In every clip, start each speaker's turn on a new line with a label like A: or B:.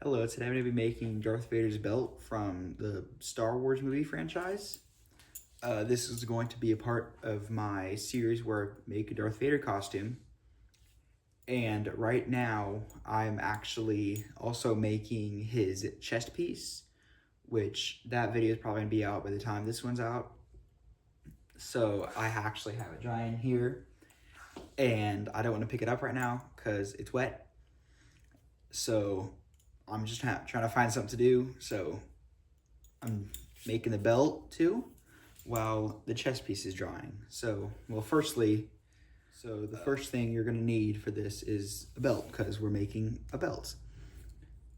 A: Hello, today I'm going to be making Darth Vader's belt from the Star Wars movie franchise. This is going to be a part of my series where I make a Darth Vader costume. And right now, I'm actually also making his chest piece, which that video is probably going to be out by the time this one's out. So I actually have it drying here, and I don't want to pick it up right now because it's wet. So I'm just trying to find something to do. So I'm making the belt too while the chest piece is drying. So, well, firstly, the first thing you're gonna need for this is a belt because we're making a belt.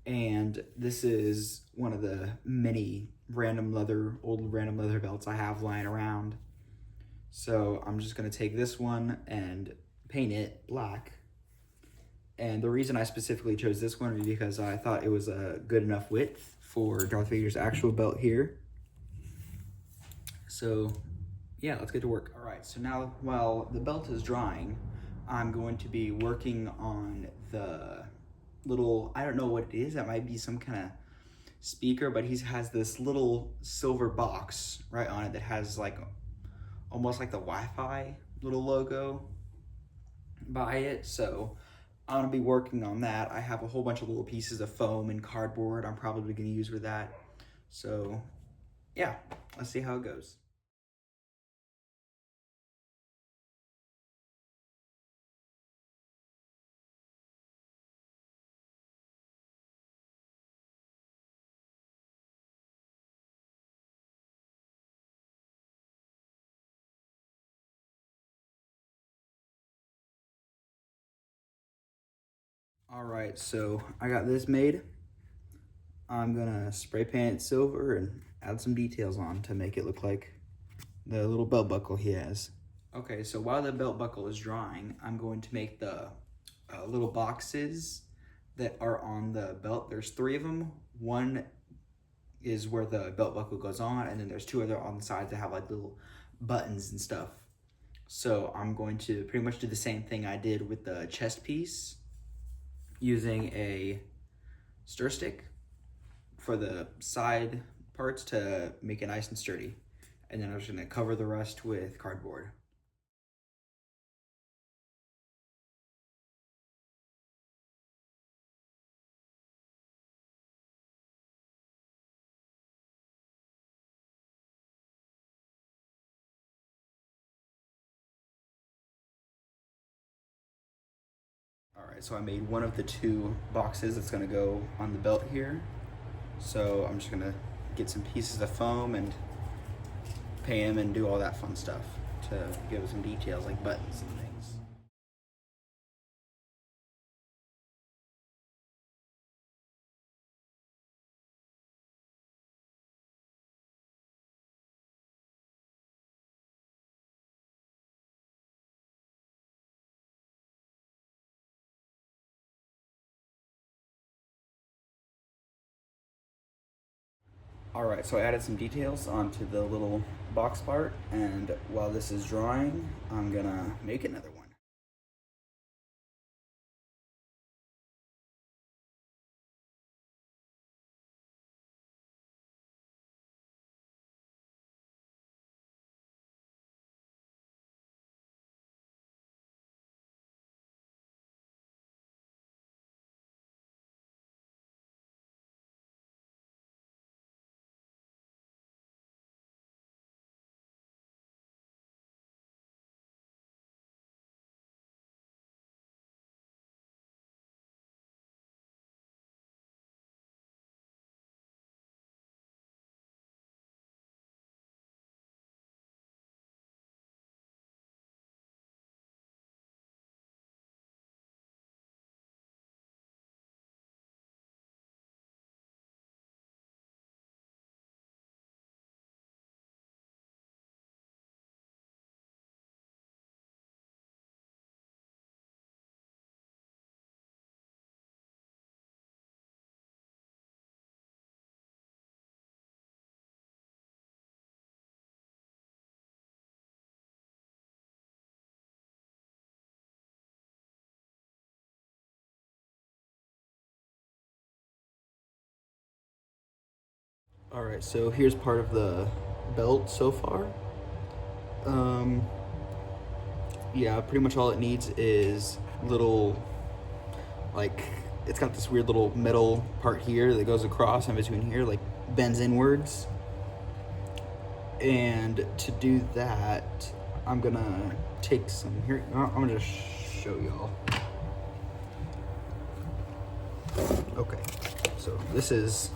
A: And this is one of the many old random leather belts I have lying around. So I'm just gonna take this one and paint it black. And the reason I specifically chose this one is because I thought it was a good enough width for Darth Vader's actual belt here. So yeah, let's get to work. All right, so now while the belt is drying, I'm going to be working on the little, I don't know what it is, that might be some kind of speaker, but he has this little silver box right on it that has like almost like the Wi-Fi little logo by it. So I'm gonna be working on that. I have a whole bunch of little pieces of foam and cardboard I'm probably gonna use with that. So yeah, let's see how it goes. All right, so I got this made. I'm gonna spray paint it silver and add some details on to make it look like the little belt buckle he has. Okay, so while the belt buckle is drying, I'm going to make the little boxes that are on the belt. There's 3 of them. One is where the belt buckle goes on, and then there's 2 other on the sides that have like little buttons and stuff. So I'm going to pretty much do the same thing I did with the chest piece, using a stir stick for the side parts to make it nice and sturdy. And then I'm just gonna cover the rest with cardboard. All right, so I made one of the 2 boxes that's gonna go on the belt here. So I'm just gonna get some pieces of foam and paint them and do all that fun stuff to give it some details like buttons and things. All right, so I added some details onto the little box part, and while this is drying, I'm gonna make another one. Alright, so here's part of the belt so far. Yeah, pretty much all it needs is little, like, it's got this weird little metal part here that goes across in between here, like bends inwards. And to do that, I'm gonna take some here. I'm gonna just show y'all. Okay, so this is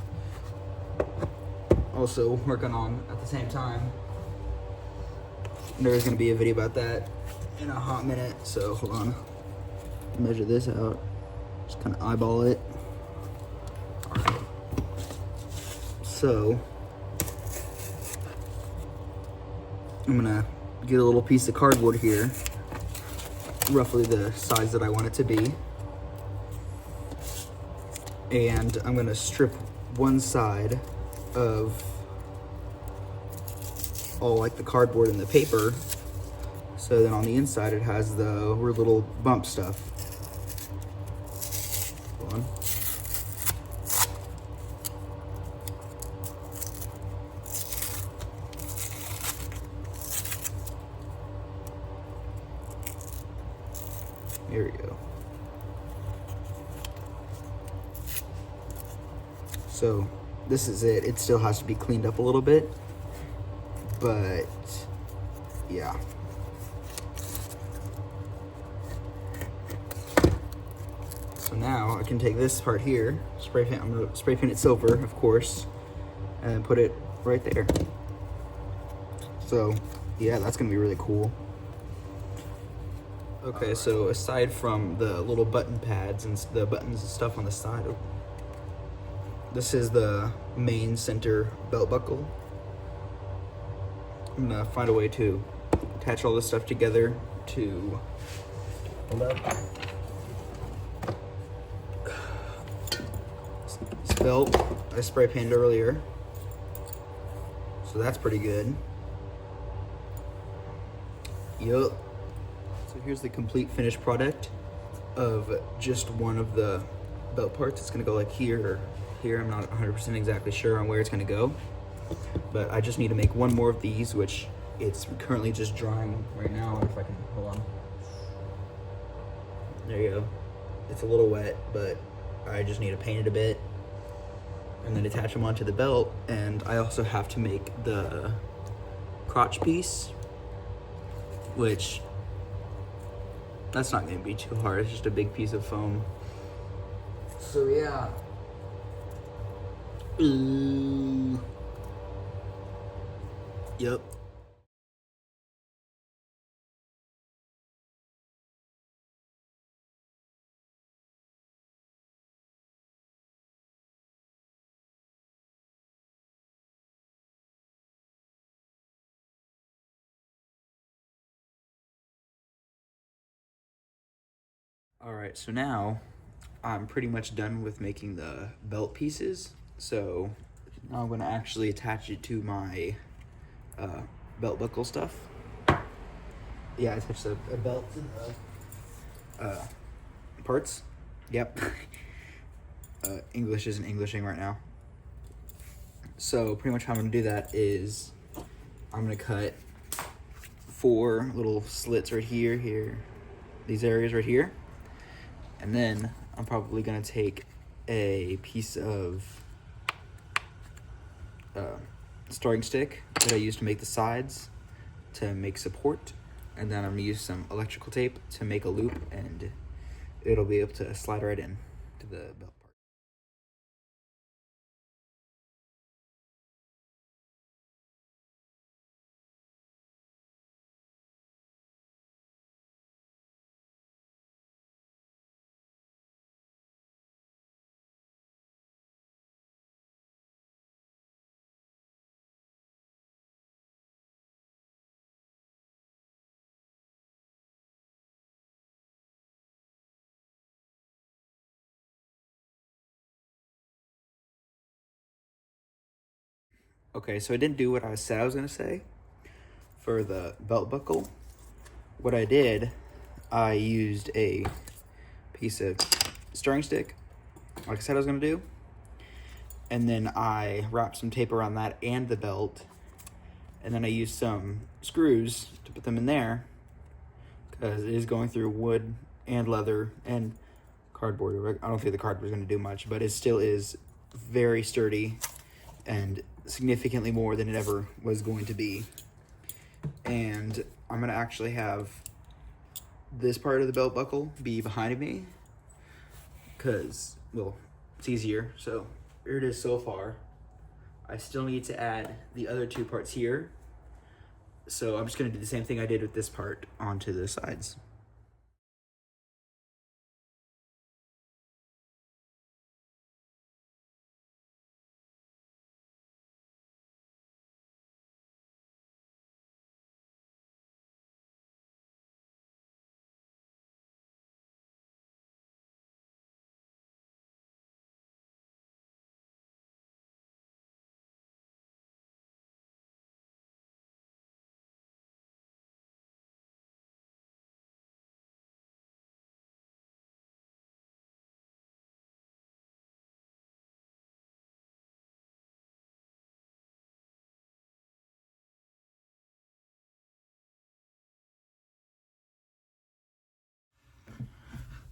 A: also working on at the same time. There's gonna be a video about that in a hot minute, so hold on. Measure this out. Just kind of eyeball it. All right. So I'm gonna get a little piece of cardboard here, roughly the size that I want it to be. And I'm gonna strip one side of all like the cardboard and the paper, so then on the inside it has the weird little bump stuff. Hold on. Here we go. So this is it. It still has to be cleaned up a little bit, but yeah. So now I can take this part here, spray paint. I'm gonna spray paint it silver, of course, and put it right there. So yeah, that's gonna be really cool. Okay, so aside from the little button pads and the buttons and stuff on the side, this is the main center belt buckle. I'm gonna find a way to attach all this stuff together to hold up. This belt I spray painted earlier, so that's pretty good. Yup. So here's the complete finished product of just one of the belt parts. It's gonna go like here or here. I'm not 100% exactly sure on where it's gonna go, but I just need to make one more of these, which it's currently just drying right now. If I can, hold on. There you go. It's a little wet, but I just need to paint it a bit and then attach them onto the belt. And I also have to make the crotch piece, which that's not gonna be too hard. It's just a big piece of foam. So yeah. Yep. All right, so now I'm pretty much done with making the belt pieces. So now I'm gonna actually attach it to my belt buckle stuff. Yeah, I attached a belt to the parts. Yep. English isn't Englishing right now. So pretty much how I'm gonna do that is I'm gonna cut 4 little slits right here, these areas right here. And then I'm probably gonna take a piece of starting stick that I used to make the sides to make support, and then I'm gonna use some electrical tape to make a loop, and it'll be able to slide right in to the belt part. Okay, so I didn't do what I said I was gonna say for the belt buckle. What I did, I used a piece of stirring stick, like I said I was gonna do, and then I wrapped some tape around that and the belt, and then I used some screws to put them in there because it is going through wood and leather and cardboard. I don't think the cardboard is going to do much, but it still is very sturdy and significantly more than it ever was going to be. And I'm going to actually have this part of the belt buckle be behind me because, well, it's easier. So here it is so far. I still need to add the other two parts here. So I'm just going to do the same thing I did with this part onto the sides.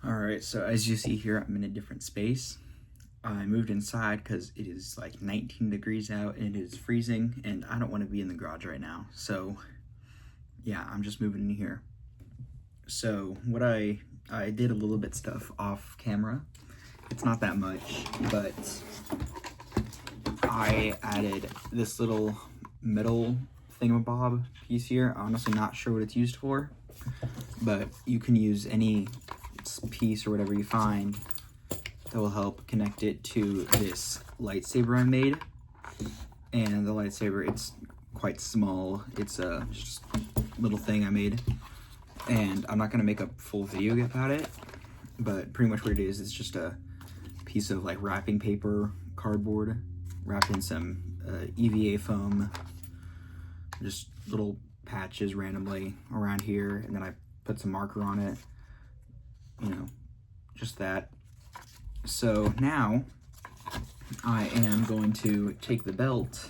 A: All right, so as you see here, I'm in a different space. I moved inside because it is like 19 degrees out and it is freezing, and I don't want to be in the garage right now. So yeah, I'm just moving in here. So what I did a little bit stuff off camera. It's not that much, but I added this little metal thingamabob piece here. I'm honestly not sure what it's used for, but you can use any piece or whatever you find that will help connect it to this lightsaber I made. And the lightsaber, it's quite small. It's just a little thing I made, and I'm not gonna make a full video about it, but pretty much what it is just a piece of like wrapping paper, cardboard, wrapped in some EVA foam, just little patches randomly around here, and then I put some marker on it, you know, just that. So now I am going to take the belt,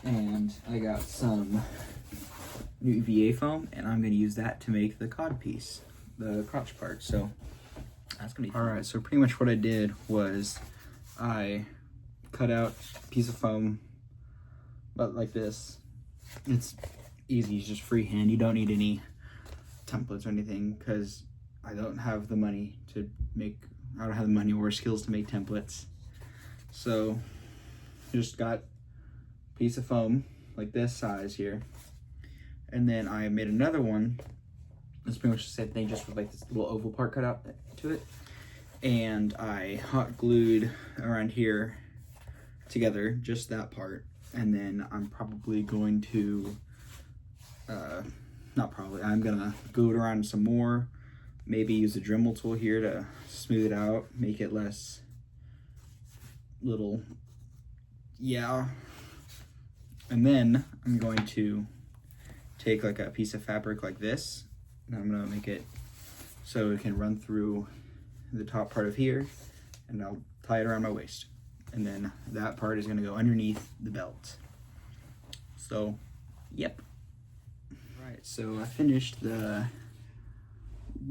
A: and I got some new EVA foam, and I'm going to use that to make the codpiece, the crotch part. So that's going to be fun. All right, so pretty much what I did was I cut out a piece of foam about like this. It's easy, it's just freehand. You don't need any templates or anything because I don't have the money or skills to make templates. So just got a piece of foam like this size here, and then I made another one. It's pretty much the same thing, just with like this little oval part cut out to it, and I hot glued around here together, just that part. And then I'm probably going to I'm gonna glue it around some more, maybe use a Dremel tool here to smooth it out, make it less little, yeah. And then I'm going to take like a piece of fabric like this, and I'm gonna make it so it can run through the top part of here, and I'll tie it around my waist. And then that part is gonna go underneath the belt. So, yep. Right, so I finished the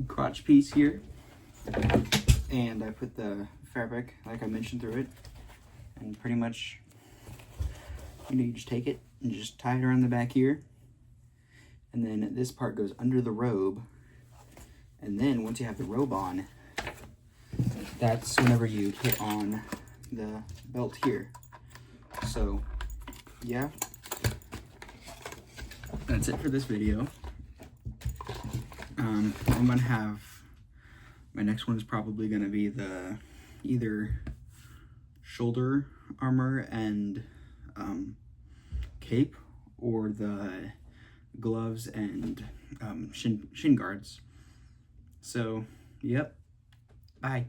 A: crotch piece here, and I put the fabric, like I mentioned, through it, and pretty much, you just take it and just tie it around the back here, and then this part goes under the robe, and then once you have the robe on, that's whenever you hit on the belt here. So, yeah. That's it for this video. I'm gonna have, my next one is probably gonna be the either shoulder armor and cape, or the gloves and shin guards. So, yep. Bye.